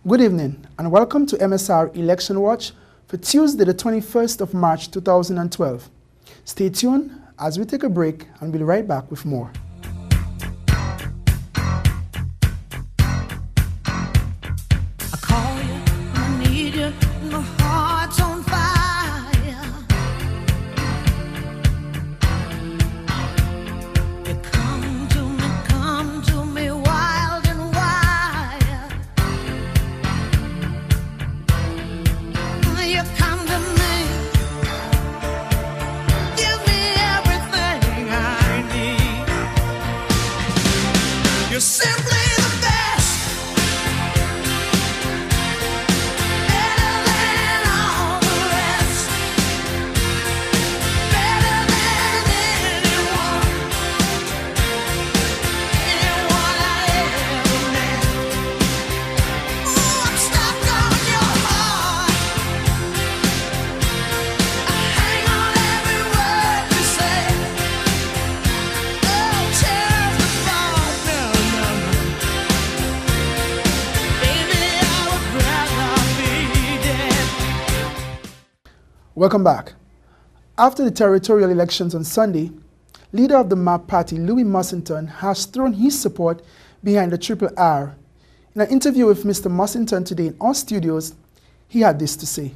Good evening and welcome to MSR Election Watch for Tuesday the 21st of March 2012. Stay tuned as we take a break and we'll be right back with more. Welcome back. After the territorial elections on Sunday, leader of the MAP party, Louis Mussington, has thrown his support behind the Triple R. In an interview with Mr. Mussington today in our studios, he had this to say.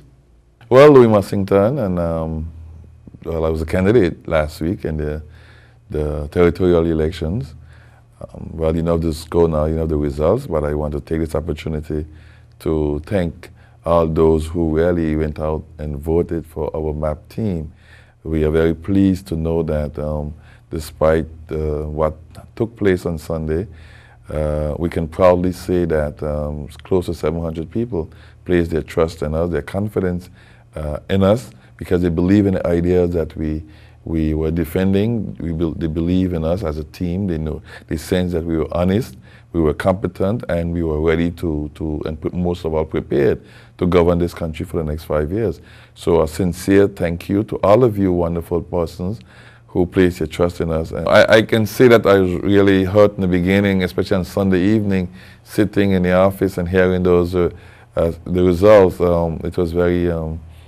Well, Louis Mussington, and I was a candidate last week in the territorial elections. Well, you know the score now, you know the results, but I want to take this opportunity to thank all those who really went out and voted for our MAP team. We are very pleased to know that despite what took place on Sunday, we can proudly say that close to 700 people placed their trust in us, their confidence in us, because they believe in the ideas that we were defending. They believe in us as a team. They sense that we were honest, we were competent, and we were ready and most of all prepared to govern this country for the next 5 years. So a sincere thank you to all of you wonderful persons who placed your trust in us. And I can say that I was really hurt in the beginning, especially on Sunday evening, sitting in the office and hearing those the results. It was very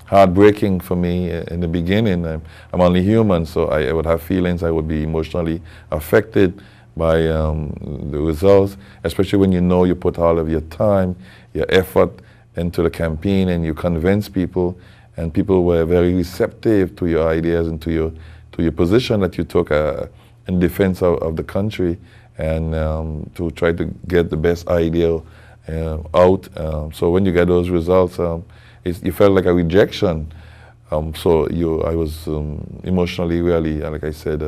heartbreaking for me in the beginning. I'm only human, so I would have feelings. I would be emotionally affected by the results, especially when you know you put all of your time, your effort into the campaign and you convince people, and people were very receptive to your ideas and to your position that you took in defense of the country, and to try to get the best idea out. So when you get those results, you felt like a rejection. I was emotionally really, like I said,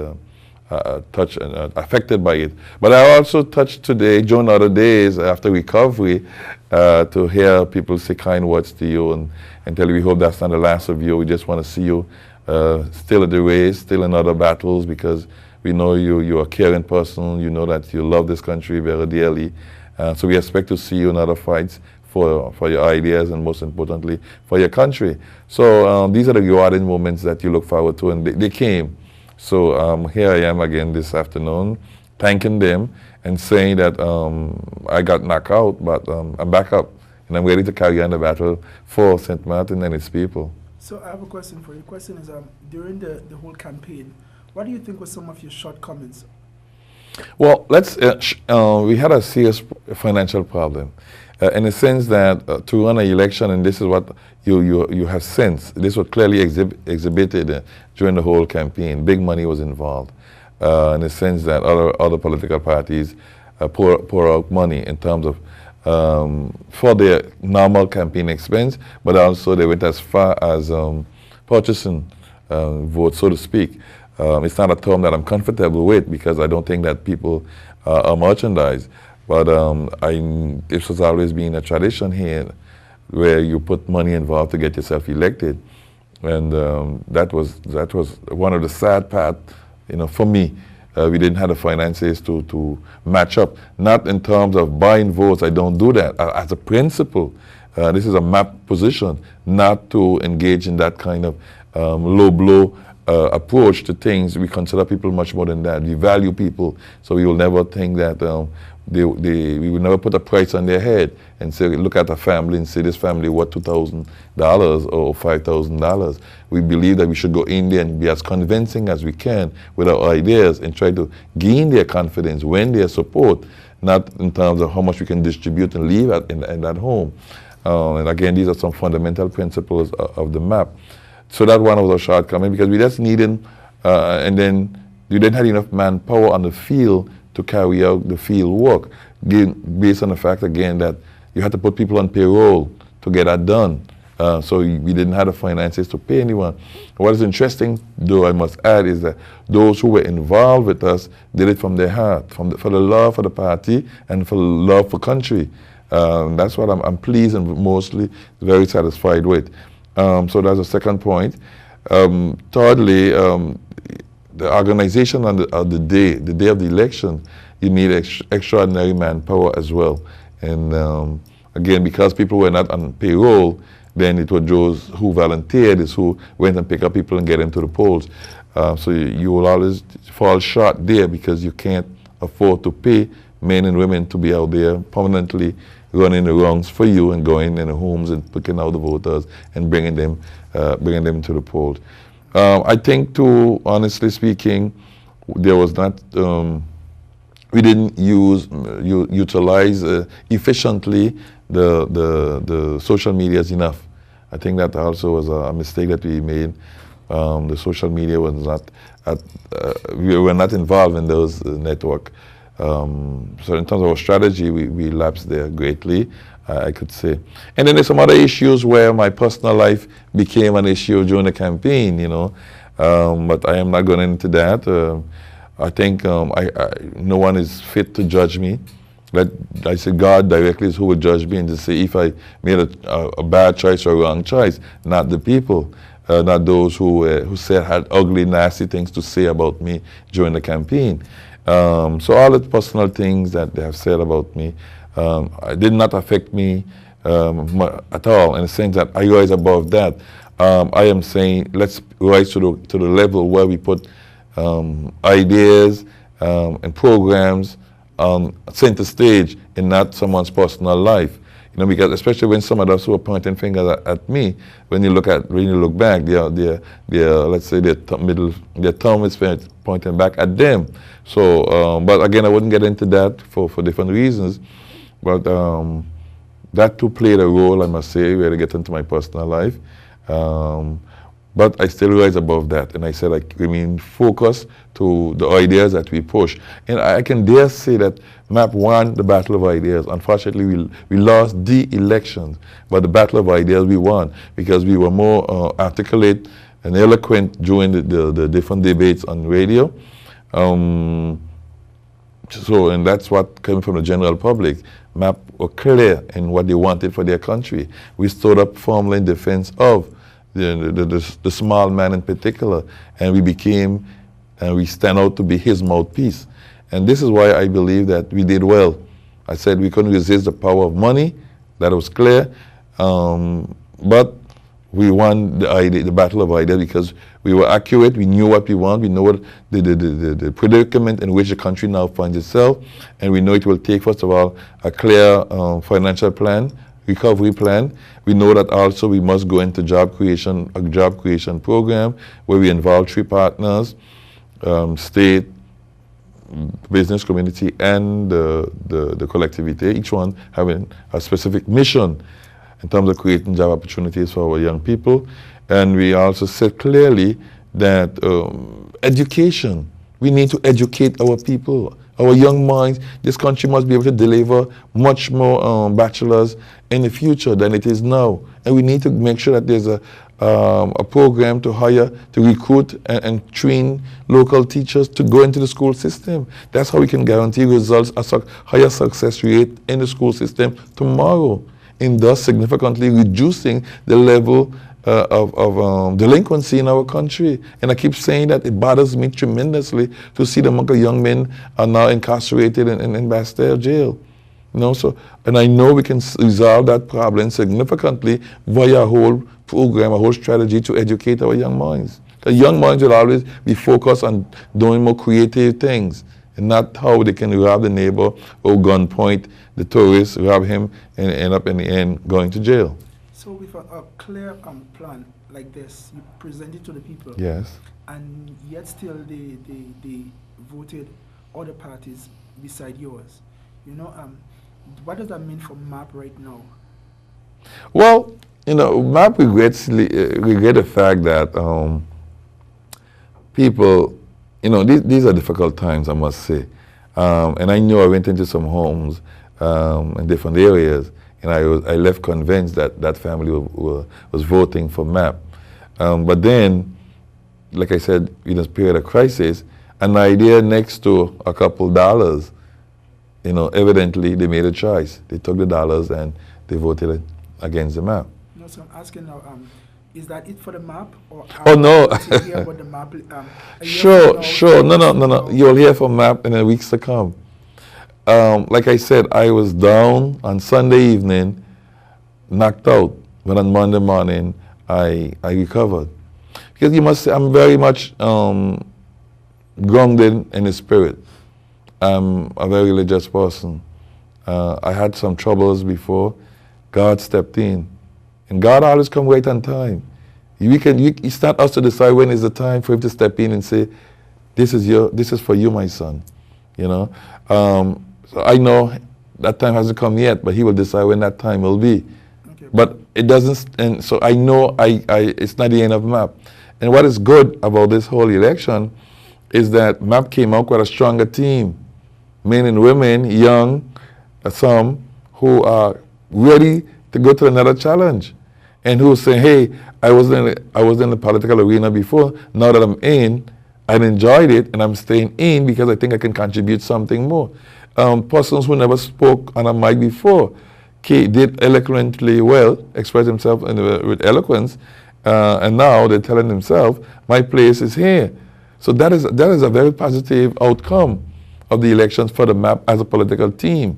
touched and affected by it. But I also touched today, during other days after recovery, to hear people say kind words to you and tell you we hope that's not the last of you. We just want to see you still at the race, still in other battles, because we know you're a caring person. You know that you love this country very dearly. So we expect to see you in other fights for your ideas and most importantly for your country. So these are the rewarding moments that you look forward to, and they came. So here I am again this afternoon, thanking them and saying that I got knocked out, but I'm back up and I'm ready to carry on the battle for St. Martin and its people. So I have a question for you. The question is, during the whole campaign, what do you think were some of your shortcomings? Well, we had a serious financial problem. In the sense that to run an election, and this is what you have sensed, this was clearly exhibited during the whole campaign. Big money was involved, in the sense that other political parties pour out money in terms of for their normal campaign expense, but also they went as far as purchasing votes, so to speak. It's not a term that I'm comfortable with, because I don't think that people are merchandise. But this has always been a tradition here, where you put money involved to get yourself elected, and that was one of the sad parts, for me. We didn't have the finances to match up. Not in terms of buying votes. I don't do that as a principle. This is a MAP position, not to engage in that kind of low blow approach to things. We consider people much more than that. We value people, so we will never think that we would never put a price on their head and say, look at a family and say this family worth $2,000 or $5,000. We believe that we should go in there and be as convincing as we can with our ideas and try to gain their confidence, win their support, not in terms of how much we can distribute and leave in that home. And again, these are some fundamental principles of the MAP. So that one was a shortcoming because we just needed, and then we didn't have enough manpower on the field to carry out the field work, based on the fact, again, that you had to put people on payroll to get that done. So we didn't have the finances to pay anyone. What is interesting, though, I must add, is that those who were involved with us did it from their heart, for the love for the party and for the love for country. That's what I'm pleased and mostly very satisfied with. So that's the second point. Thirdly, the organization on the day of the election, you need extraordinary manpower as well. And again, because people were not on payroll, then it was those who volunteered is who went and picked up people and get them to the polls. So you will always fall short there because you can't afford to pay men and women to be out there permanently running the wrongs for you and going in the homes and picking out the voters and bringing them to the polls. I think, too, honestly speaking, there was not, we didn't utilize efficiently the social medias enough. I think that also was a mistake that we made. The social media was not, we were not involved in those network. So in terms of our strategy, we lapsed there greatly, I could say. And then there's some other issues where my personal life became an issue during the campaign, you know. But I am not going into that. I think no one is fit to judge me. But I say God directly is who will judge me and to say if I made a bad choice or a wrong choice, not the people, not those who had ugly, nasty things to say about me during the campaign. So all the personal things that they have said about me did not affect me at all, in the sense that I rise above that. I am saying let's rise to the level where we put ideas and programs center stage and not someone's personal life. You know, because especially when some of us who are pointing fingers at me, when you look back, let's say their thumb is pointing back at them. So, but again, I wouldn't get into that for different reasons. But that too played a role, I must say, where to get into my personal life. But I still rise above that, and I said I remain focused to the ideas that we push. And I can dare say that MAP won the battle of ideas. Unfortunately, we lost the elections, but the battle of ideas we won because we were more articulate and eloquent during the different debates on radio. And that's what came from the general public. MAP were clear in what they wanted for their country. We stood up firmly in defense of the small man in particular, and we stand out to be his mouthpiece. And this is why I believe that we did well. I said we couldn't resist the power of money, that was clear, but we won the battle of ideas because we were accurate, we knew what we want, we know what the predicament in which the country now finds itself, and we know it will take, first of all, a clear financial plan, recovery plan. We know that also we must go into a job creation program where we involve 3 partners, state, business community, and the collectivity, each one having a specific mission in terms of creating job opportunities for our young people. And we also said clearly that education, we need to educate our people, our young minds. This country must be able to deliver much more bachelors in the future than it is now. And we need to make sure that there's a program to hire, to recruit and train local teachers to go into the school system. That's how we can guarantee results, a higher success rate in the school system tomorrow, and thus significantly reducing the level of delinquency in our country. And I keep saying that it bothers me tremendously to see the amount of young men are now incarcerated in Bastille jail. You know, so, and I know we can resolve that problem significantly via a whole program, a whole strategy to educate our young minds. The young minds will always be focused on doing more creative things and not how they can rob the neighbor or gunpoint the tourist, rob him, and end up in the end going to jail. So with a clear plan like this, you present it to the people. Yes. And yet still they voted other parties beside yours. You know, what does that mean for MAP right now? Well, you know, MAP regret the fact that people, you know, these are difficult times, I must say. And I know I went into some homes in different areas, and I left convinced that that family was voting for MAP. But then, like I said, in this period of crisis, an idea next to a couple dollars, you know, evidently they made a choice. They took the dollars and they voted against the MAP. No, so I'm asking now, is that it for the MAP? Or oh, no. To hear about the MAP, sure. No. You'll hear from MAP in the weeks to come. Like I said, I was down on Sunday evening, knocked out, but on Monday morning, I recovered. Because you must say, I'm very much grounded in the spirit. I'm a very religious person. I had some troubles before. God stepped in. And God always comes right on time. It's not us to decide when is the time for him to step in and say, this is for you, my son. You know? So I know that time hasn't come yet, but he will decide when that time will be. Okay. But it doesn't, and so I know it's not the end of MAP. And what is good about this whole election is that MAP came out with a stronger team. Men and women, young, some who are ready to go to another challenge, and who say, "Hey, I was in the political arena before. Now that I'm in, I enjoyed it, and I'm staying in because I think I can contribute something more." Persons who never spoke on a mic before did eloquently well, expressed themselves with eloquence, and now they're telling themselves, "My place is here." So that is a very positive outcome of the elections for the MAP as a political team.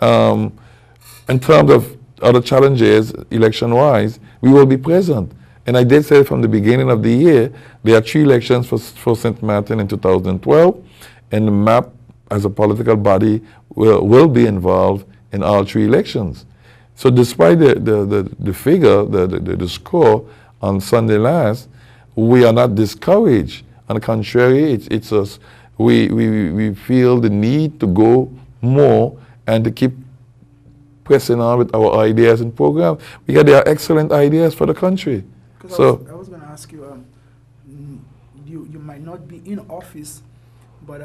In terms of other challenges, election-wise, we will be present. And I did say from the beginning of the year, there are 3 elections for St. Martin in 2012, and the MAP as a political body will be involved in all 3 elections. So despite the figure, the score on Sunday last, we are not discouraged. On the contrary, it's us. We feel the need to go more and to keep pressing on with our ideas and programs, because they are excellent ideas for the country. So I was going to ask you, you might not be in office, but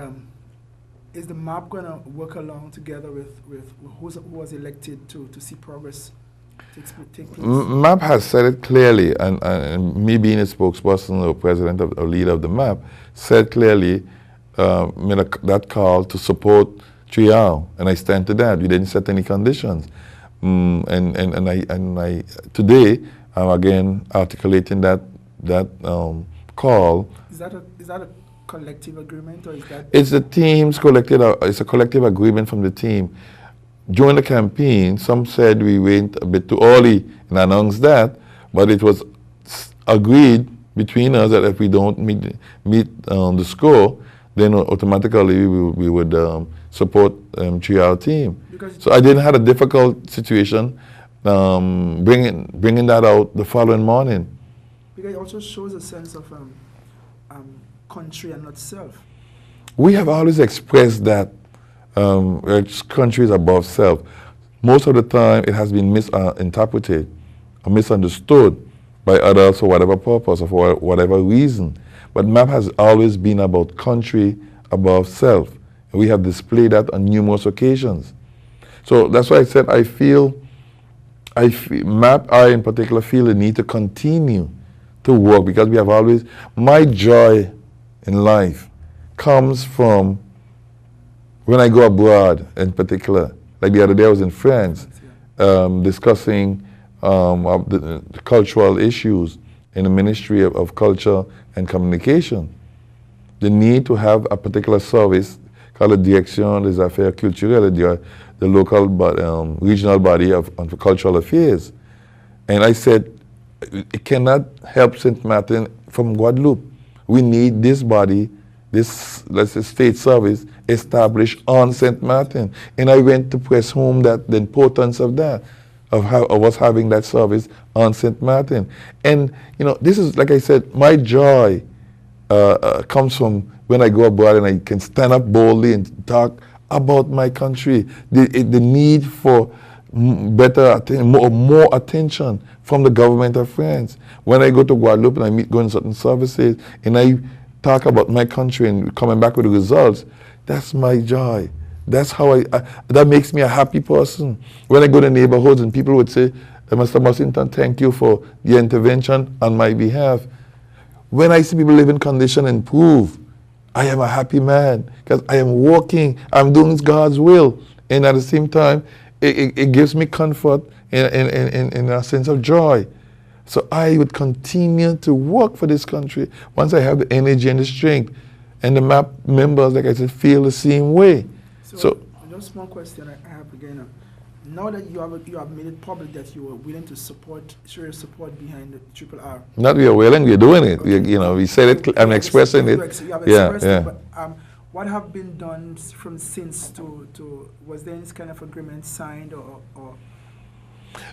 is the MAP going to work along together with who was elected to see progress take place? MAP has said it clearly, and me being a spokesperson or president or leader of the MAP, said clearly, made that call to support Trial, and I stand to that. We didn't set any conditions, and I today I'm again articulating that call. Is that a collective agreement, or is that? It's the team's collective. It's a collective agreement from the team. During the campaign, some said we went a bit too early and announced that, but it was agreed between us that if we don't meet the score, then automatically we would support Trial team. So I didn't have a difficult situation bringing that out the following morning. Because it also shows a sense of country and not self. We have always expressed that country is above self. Most of the time, it has been misinterpreted or misunderstood by others for whatever purpose or for whatever reason. But MAP has always been about country above self. And we have displayed that on numerous occasions. So that's why I said I in particular feel the need to continue to work, because we have always, my joy in life comes from when I go abroad in particular. Like the other day I was in France discussing the cultural issues in the Ministry of Culture and Communication. The need to have a particular service called the Direction des Affaires Culturelles, the local regional body of cultural affairs. And I said, it cannot help St. Martin from Guadeloupe. We need this body, this, let's say, state service established on St. Martin. And I went to press home that the importance of that, of us having that service on St. Martin. And, you know, this is, like I said, my joy comes from when I go abroad and I can stand up boldly and talk about my country, the need for more attention from the government of France. When I go to Guadeloupe and I meet going certain services and I talk about my country and coming back with the results, that's my joy. That's how that makes me a happy person. When I go to neighborhoods and people would say, Mr. Mussington, thank you for the intervention on my behalf. When I see people live in condition and improve, I am a happy man because I am walking, I'm doing God's will. And at the same time, it gives me comfort and a sense of joy. So I would continue to work for this country once I have the energy and the strength. And the MAP members, like I said, feel the same way. So just a small question I have again. Now that you have made it public that you are willing to show your support behind the Triple R. Not we are willing, we are doing it. We said it, I'm expressing it. You have expressed it, but what have been done from since to was there any kind of agreement signed or?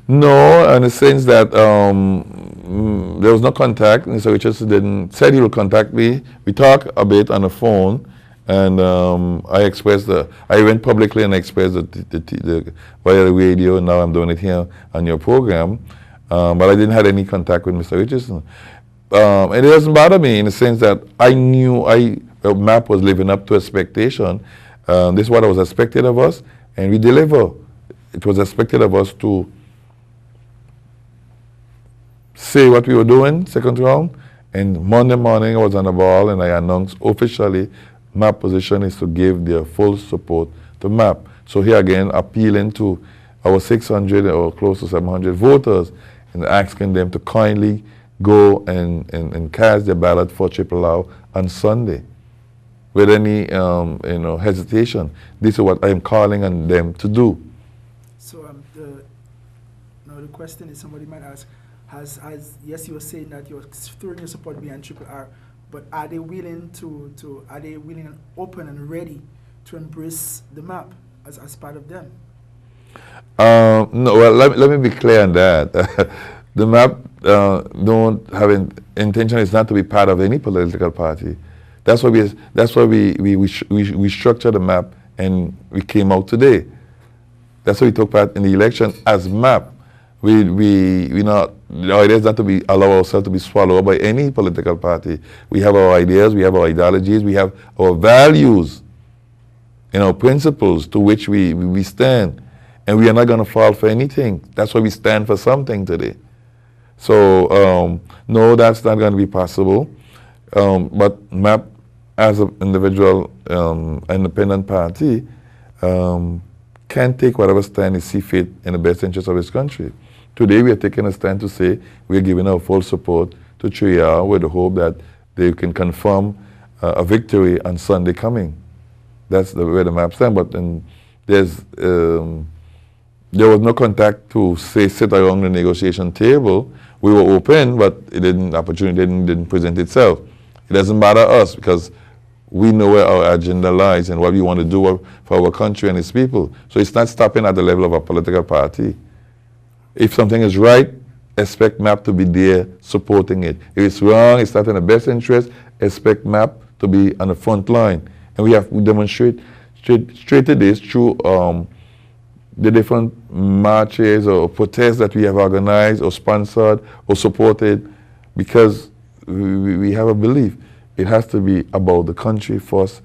No, in the sense that there was no contact. Mr. Richardson said he would contact me. We talked a bit on the phone, and I went publicly and expressed via the radio, and now I'm doing it here on your program. But I didn't have any contact with Mr. Richardson. And it doesn't bother me in the sense that I knew MAP was living up to expectation. This is what was expected of us, and we deliver. It was expected of us to say what we were doing, second round, and Monday morning I was on the ball and I announced officially MAP position is to give their full support to MAP. So here again, appealing to our 600 or close to 700 voters and asking them to kindly go and cast their ballot for Triple R on Sunday. With any hesitation, this is what I am calling on them to do. So the question is, somebody might ask, yes, you were saying that you're throwing your support behind Triple R, but are they willing are they willing and open and ready to embrace the MAP as part of them? No, well, let me be clear on that. The MAP don't have intention is not to be part of any political party. That's why we structured the MAP and we came out today. That's why we took part in the election as MAP. Our idea is not to allow ourselves to be swallowed by any political party. We have our ideas, we have our ideologies, we have our values and our principles to which we stand. And we are not going to fall for anything. That's why we stand for something today. So, no, that's not going to be possible. But MAP, as an individual independent party, can take whatever stand it see fit in the best interest of its country. Today we are taking a stand to say we are giving our full support to 3R with the hope that they can confirm a victory on Sunday coming. That's where the MAP stand. But there was no contact to say sit around the negotiation table. We were open, but opportunity didn't present itself. It doesn't bother us because we know where our agenda lies and what we want to do for our country and its people. So it's not stopping at the level of a political party. If something is right, expect MAP to be there supporting it. If it's wrong, it's not in the best interest, expect MAP to be on the front line. And we demonstrated this through the different marches or protests that we have organized or sponsored or supported, because we have a belief. It has to be about the country first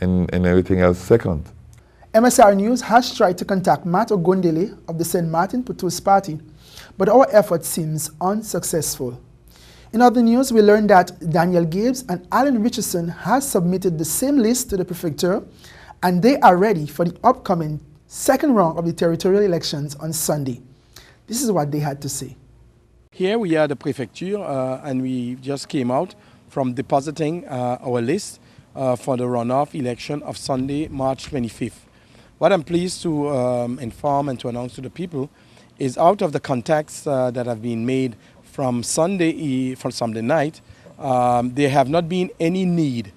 and everything else second. MSR News has tried to contact Matt Ogundele of the St. Martin Putous Party, but our effort seems unsuccessful. In other news, we learned that Daniel Gibbs and Alan Richardson has submitted the same list to the prefecture, and they are ready for the upcoming second round of the territorial elections on Sunday. This is what they had to say. Here we are at the prefecture, and we just came out from depositing our list for the runoff election of Sunday, March 25th. What I'm pleased to inform and to announce to the people is, out of the contacts that have been made from Sunday night, there have not been any need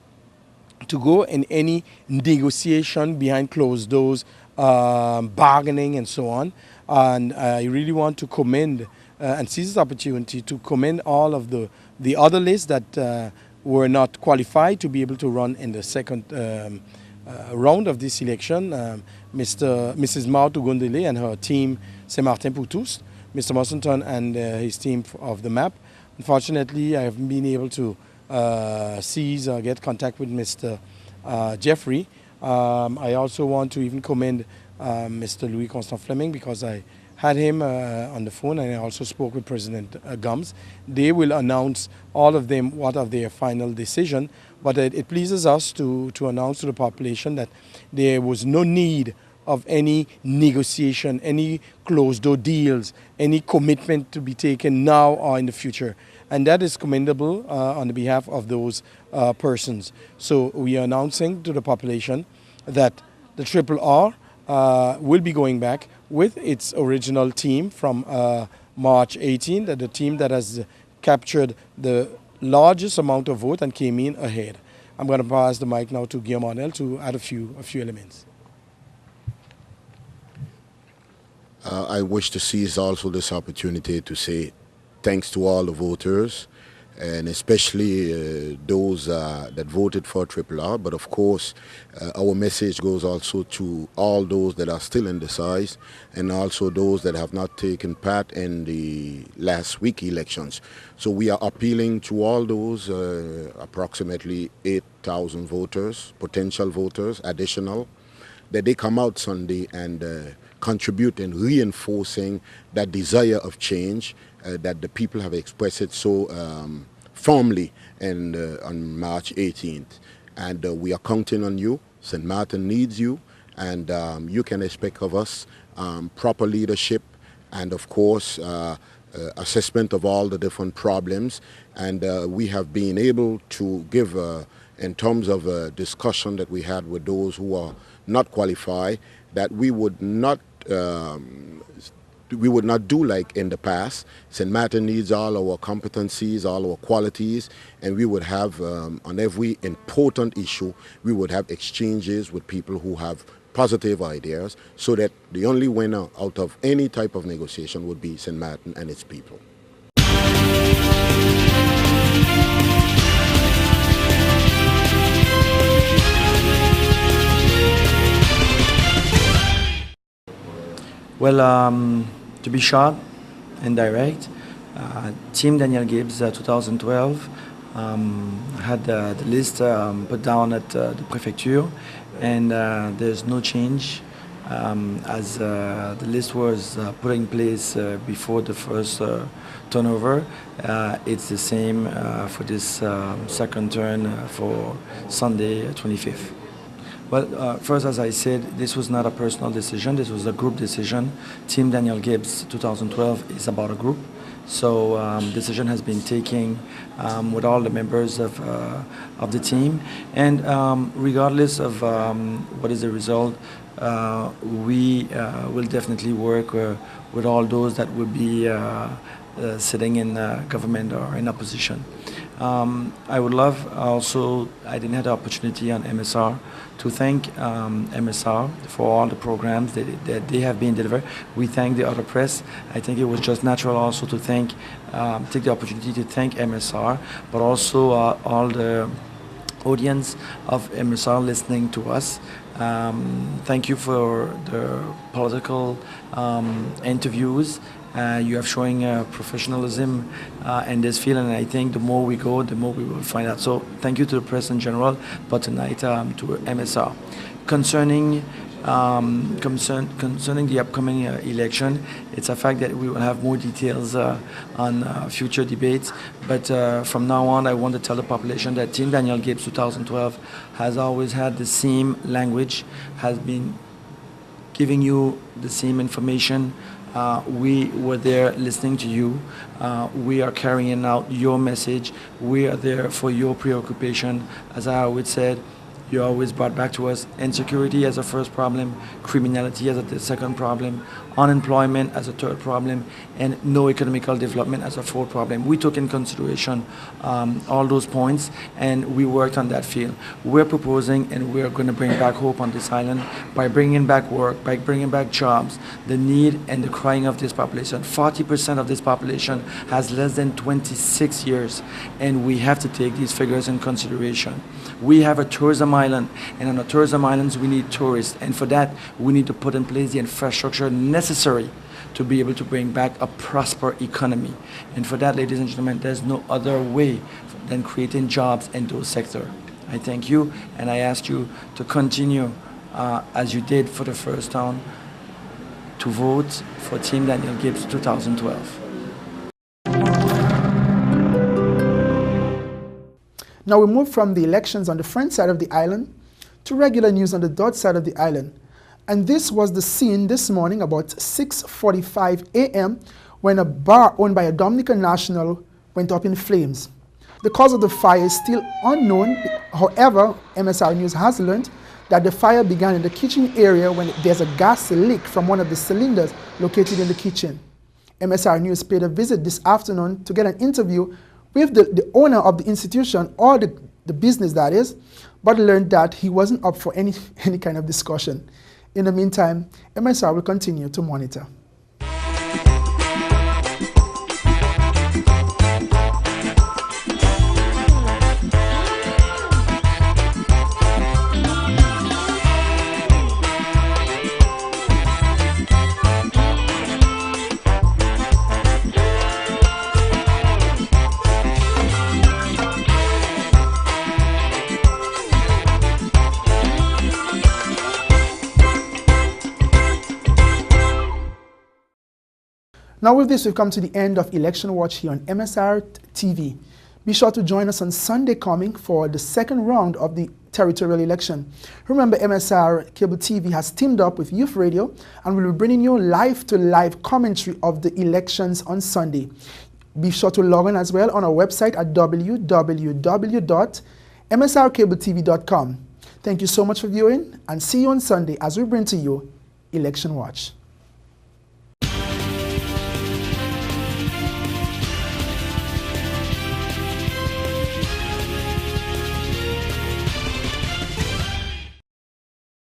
to go in any negotiation behind closed doors, bargaining and so on. And I really want to commend and seize this opportunity to commend all of the other lists that were not qualified to be able to run in the second round of this election. Mrs. Mao Tugundele and her team, Saint Martin pour tous, Mr. Mussington and his team of the MAP. Unfortunately, I haven't been able to seize or get contact with Mr. Jeffrey. I also want to even commend Mr. Louis Constant Fleming, because I had him on the phone, and I also spoke with President Gums. They will announce, all of them, what of their final decision, but it pleases us to announce to the population that there was no need of any negotiation, any closed-door deals, any commitment to be taken now or in the future. And that is commendable on the behalf of those persons. So we are announcing to the population that the Triple R will be going back with its original team from March 18, the team that has captured the largest amount of vote and came in ahead. I'm going to pass the mic now to Guillaume Arnel to add a few elements. I wish to seize also this opportunity to say thanks to all the voters, and especially those that voted for Triple R. But of course, our message goes also to all those that are still indecisive, and also those that have not taken part in the last week elections. So we are appealing to all those approximately 8,000 voters, potential voters, additional, that they come out Sunday and contribute in reinforcing that desire of change that the people have expressed it so firmly on March 18th. And we are counting on you. St. Martin needs you, and you can expect of us proper leadership and, of course, assessment of all the different problems. And we have been able to give, in terms of a discussion that we had with those who are not qualified, that we would not do like in the past. St. Martin needs all our competencies, all our qualities, and we would have, on every important issue, we would have exchanges with people who have positive ideas, so that the only winner out of any type of negotiation would be St. Martin and its people. Well, to be short and direct, Team Daniel Gibbs 2012 had the list put down at the prefecture, and there's no change as the list was put in place before the first turnover. It's the same for this second turn for Sunday 25th. Well, first, as I said, this was not a personal decision. This was a group decision. Team Daniel Gibbs 2012 is about a group. So decision has been taken with all the members of the team. And regardless of what is the result, we will definitely work with all those that will be sitting in government or in opposition. I would love also, I didn't have the opportunity on MSR to thank MSR for all the programs that they have been delivered. We thank the other press. I think it was just natural also to thank, take the opportunity to thank MSR, but also all the audience of MSR listening to us. Thank you for the political interviews. You have showing professionalism in this field, and I think the more we go, the more we will find out. So thank you to the press in general, but tonight to MSR. Concerning the upcoming election, it's a fact that we will have more details on future debates. But from now on, I want to tell the population that Team Daniel Gibbs 2012 has always had the same language, has been giving you the same information. We were there listening to you. We are carrying out your message. We are there for your preoccupation. As I always said, you always brought back to us insecurity as a first problem, criminality as a second problem, unemployment as a third problem, and no economical development as a fourth problem. We took in consideration all those points, and we worked on that field. We're proposing, and we're going to bring back hope on this island by bringing back work, by bringing back jobs, the need and the crying of this population. 40% of this population has less than 26 years, and we have to take these figures in consideration. We have a tourism island, and on the tourism islands we need tourists, and for that we need to put in place the infrastructure necessary to be able to bring back a prosper economy. And for that, ladies and gentlemen, there's no other way than creating jobs in those sectors. I thank you, and I ask you to continue as you did for the first time to vote for Team Daniel Gibbs 2012. Now we move from the elections on the front side of the island to regular news on the dot side of the island. And this was the scene this morning about 6:45 a.m. when a bar owned by a Dominican national went up in flames. The cause of the fire is still unknown. However, MSR News has learned that the fire began in the kitchen area when there's a gas leak from one of the cylinders located in the kitchen. MSR News paid a visit this afternoon to get an interview with the owner of the institution, or the business that is, but learned that he wasn't up for any kind of discussion. In the meantime, MSR will continue to monitor. Now with this, we've come to the end of Election Watch here on MSR TV. Be sure to join us on Sunday coming for the second round of the territorial election. Remember, MSR Cable TV has teamed up with Youth Radio and will be bringing you live-to-live commentary of the elections on Sunday. Be sure to log on as well on our website at www.msrcabletv.com. Thank you so much for viewing, and see you on Sunday as we bring to you Election Watch.